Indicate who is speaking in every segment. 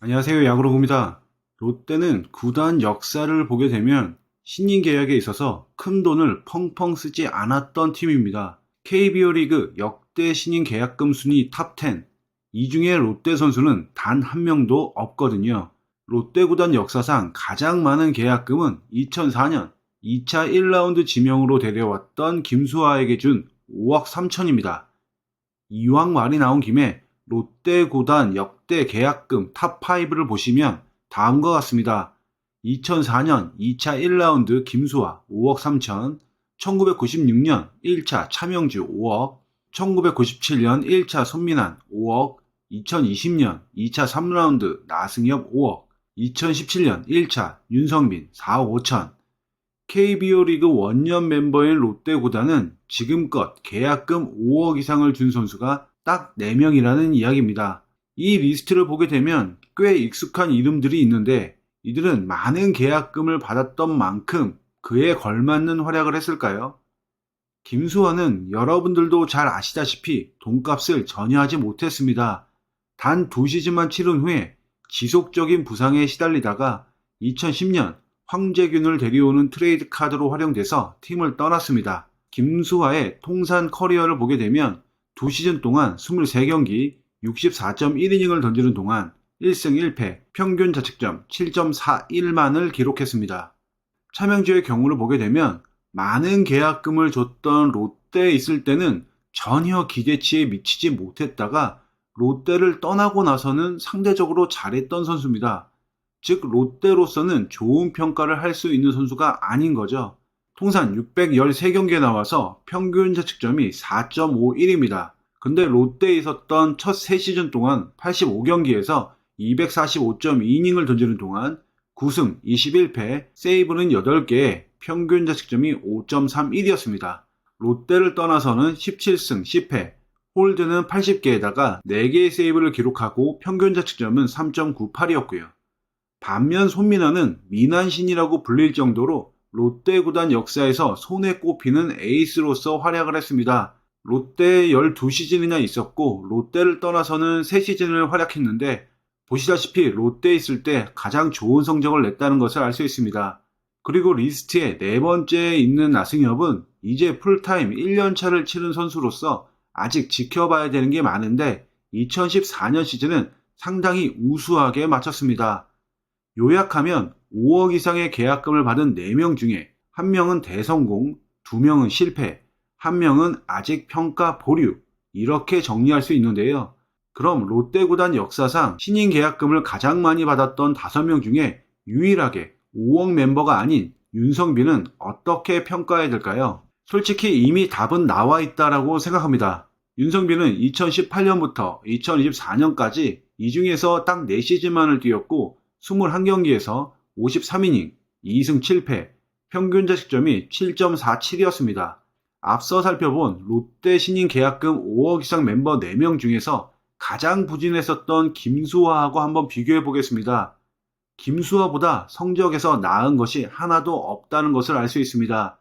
Speaker 1: 안녕하세요. 야구로구입니다. 롯데는 구단 역사를 보게 되면 신인 계약에 있어서 큰 돈을 펑펑 쓰지 않았던 팀입니다. KBO 리그 역대 신인 계약금 순위 탑10. 이 중에 롯데 선수는 단 한 명도 없거든요. 롯데 구단 역사상 가장 많은 계약금은 2004년 2차 1라운드 지명으로 데려왔던 김수하에게 준 5억 3천입니다. 이왕 말이 나온 김에 롯데 구단 역대 계약금 탑5를 보시면 다음과 같습니다. 2004년 2차 1라운드 김수하 5억 3천, 1996년 1차 차명주 5억, 1997년 1차 손민환 5억, 2020년 2차 3라운드 나승엽 5억, 2017년 1차 윤성빈 4억 5천. KBO 리그 원년 멤버인 롯데 구단은 지금껏 계약금 5억 이상을 준 선수가 딱 4명이라는 이야기입니다. 이 리스트를 보게 되면 꽤 익숙한 이름들이 있는데 이들은 많은 계약금을 받았던 만큼 그에 걸맞는 활약을 했을까요? 김수환은 여러분들도 잘 아시다시피 돈값을 전혀 하지 못했습니다. 단 2시즌만 치른 후에 지속적인 부상에 시달리다가 2010년 황재균을 데려오는 트레이드 카드로 활용돼서 팀을 떠났습니다. 김수하의 통산 커리어를 보게 되면 2시즌 동안 23경기 64.1이닝을 던지는 동안 1승 1패, 평균 자책점 7.41만을 기록했습니다. 차명주의 경우를 보게 되면 많은 계약금을 줬던 롯데에 있을 때는 전혀 기대치에 미치지 못했다가 롯데를 떠나고 나서는 상대적으로 잘했던 선수입니다. 즉 롯데로서는 좋은 평가를 할 수 있는 선수가 아닌 거죠. 통산 613경기에 나와서 평균 자책점이 4.51입니다. 근데 롯데에 있었던 첫 3시즌 동안 85경기에서 245.2이닝을 던지는 동안 9승 21패, 세이브는 8개에 평균 자책점이 5.31이었습니다. 롯데를 떠나서는 17승 10패, 홀드는 80개에다가 4개의 세이브를 기록하고 평균 자책점은 3.98이었고요. 반면 손민환은 미난신이라고 불릴 정도로 롯데 구단 역사에서 손에 꼽히는 에이스로서 활약을 했습니다. 롯데에 12시즌이나 있었고 롯데를 떠나서는 3시즌을 활약했는데 보시다시피 롯데에 있을 때 가장 좋은 성적을 냈다는 것을 알 수 있습니다. 그리고 리스트에 4번째에 있는 나승엽은 이제 풀타임 1년차를 치른 선수로서 아직 지켜봐야 되는 게 많은데 2014년 시즌은 상당히 우수하게 마쳤습니다. 요약하면 5억 이상의 계약금을 받은 4명 중에 1명은 대성공, 2명은 실패, 1명은 아직 평가 보류, 이렇게 정리할 수 있는데요. 그럼 롯데 구단 역사상 신인 계약금을 가장 많이 받았던 5명 중에 유일하게 5억 멤버가 아닌 윤성빈은 어떻게 평가해야 될까요? 솔직히 이미 답은 나와 있다라고 생각합니다. 윤성빈은 2018년부터 2024년까지 이 중에서 딱 4시즌만을 뛰었고 21경기에서 53이닝, 2승 7패, 평균 자책점이 7.47이었습니다. 앞서 살펴본 롯데 신인 계약금 5억 이상 멤버 4명 중에서 가장 부진했었던 김수하하고 한번 비교해 보겠습니다. 김수하보다 성적에서 나은 것이 하나도 없다는 것을 알 수 있습니다.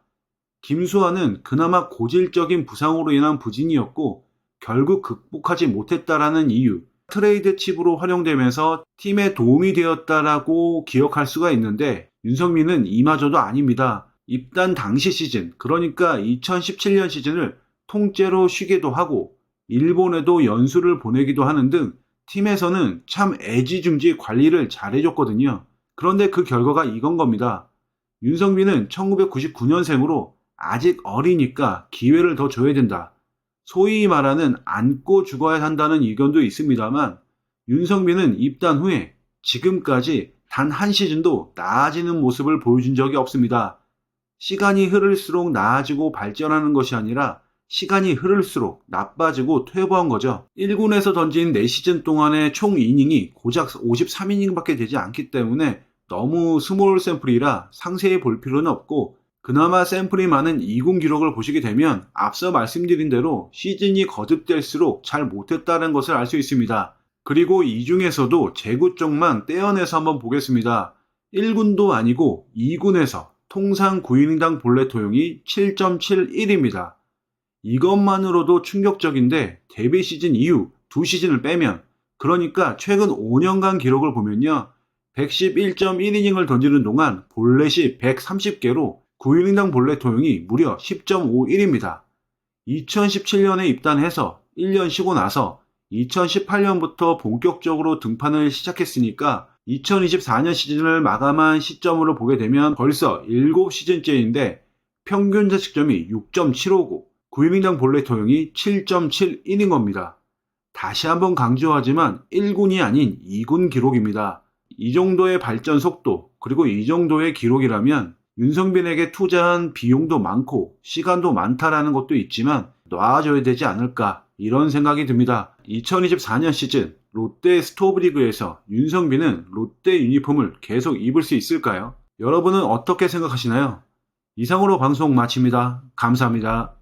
Speaker 1: 김수하는 그나마 고질적인 부상으로 인한 부진이었고 결국 극복하지 못했다라는 이유, 트레이드 칩으로 활용되면서 팀에 도움이 되었다라고 기억할 수가 있는데 윤성민은 이마저도 아닙니다. 입단 당시 시즌, 그러니까 2017년 시즌을 통째로 쉬기도 하고 일본에도 연수를 보내기도 하는 등 팀에서는 참 애지중지 관리를 잘해줬거든요. 그런데 그 결과가 이건 겁니다. 윤성빈은 1999년생으로 아직 어리니까 기회를 더 줘야 된다. 소위 말하는 안고 죽어야 한다는 의견도 있습니다만 윤성빈은 입단 후에 지금까지 단 한 시즌도 나아지는 모습을 보여준 적이 없습니다. 시간이 흐를수록 나아지고 발전하는 것이 아니라 시간이 흐를수록 나빠지고 퇴보한 거죠. 1군에서 던진 4시즌 동안의 총 이닝이 고작 53이닝밖에 되지 않기 때문에 너무 스몰 샘플이라 상세히 볼 필요는 없고 그나마 샘플이 많은 2군 기록을 보시게 되면 앞서 말씀드린 대로 시즌이 거듭될수록 잘 못했다는 것을 알 수 있습니다. 그리고 이 중에서도 제구 쪽만 떼어내서 한번 보겠습니다. 1군도 아니고 2군에서 통산 9이닝당 볼넷 허용이 7.71입니다. 이것만으로도 충격적인데 데뷔 시즌 이후 2시즌을 빼면 그러니까 최근 5년간 기록을 보면요. 111.1이닝을 던지는 동안 볼넷이 130개로 9이닝당 볼넷 허용이 무려 10.51입니다. 2017년에 입단해서 1년 쉬고 나서 2018년부터 본격적으로 등판을 시작했으니까 2024년 시즌을 마감한 시점으로 보게 되면 벌써 7시즌째인데 평균 자책점이 6.75고 9이닝당 볼넷 허용이 7.71인 겁니다. 다시 한번 강조하지만 1군이 아닌 2군 기록입니다. 이 정도의 발전 속도 그리고 이 정도의 기록이라면 윤성빈에게 투자한 비용도 많고 시간도 많다라는 것도 있지만 놔줘야 되지 않을까 이런 생각이 듭니다. 2024년 시즌 롯데 스토브리그에서 윤성빈은 롯데 유니폼을 계속 입을 수 있을까요? 여러분은 어떻게 생각하시나요? 이상으로 방송 마칩니다. 감사합니다.